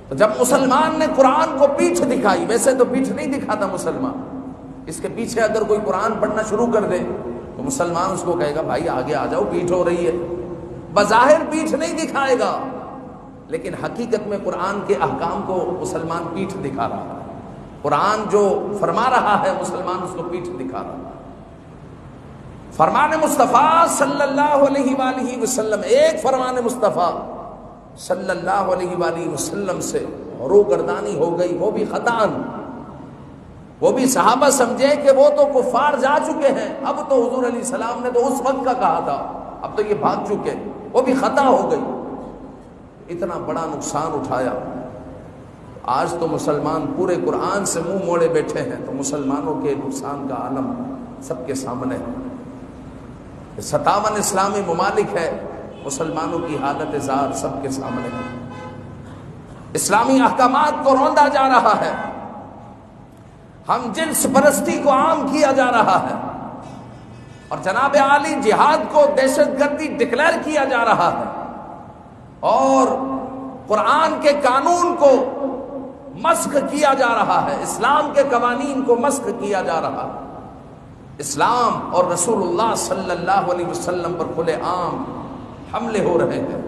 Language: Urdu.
تو جب مسلمان نے قرآن کو پیٹھ دکھائی، ویسے تو پیٹھ نہیں دکھاتا مسلمان، اس کے پیچھے اگر کوئی قرآن پڑھنا شروع کر دے تو مسلمان اس کو کہے گا بھائی آگے آ جاؤ، پیٹھ ہو رہی ہے، بظاہر پیٹھ نہیں دکھائے گا، لیکن حقیقت میں قرآن کے احکام کو مسلمان پیٹھ دکھا رہا ہے، قرآن جو فرما رہا ہے مسلمان اس کو پیٹھ دکھا رہا ہے۔ فرمان مصطفیٰ صلی اللہ علیہ وآلہ وسلم، ایک فرمان مصطفیٰ صلی اللہ علیہ وآلہ وسلم سے روگردانی ہو گئی، وہ بھی خطأً، وہ بھی صحابہ سمجھے کہ وہ تو کفار جا چکے ہیں، اب تو حضور علیہ السلام نے تو اس وقت کا کہا تھا، اب تو یہ بھاگ چکے، وہ بھی خطا ہو گئی، اتنا بڑا نقصان اٹھایا۔ آج تو مسلمان پورے قرآن سے منہ موڑے بیٹھے ہیں، تو مسلمانوں کے نقصان کا عالم سب کے سامنے ہے۔ 57 اسلامی ممالک ہے، مسلمانوں کی حالت زار سب کے سامنے ہے، اسلامی احکامات کو روندا جا رہا ہے، ہم جنس پرستی کو عام کیا جا رہا ہے، اور جناب عالی جہاد کو دہشت گردی ڈکلیئر کیا جا رہا ہے، اور قرآن کے قانون کو مسخ کیا جا رہا ہے، اسلام کے قوانین کو مسخ کیا جا رہا ہے، اسلام اور رسول اللہ صلی اللہ علیہ وسلم پر کھلے عام حملے ہو رہے ہیں۔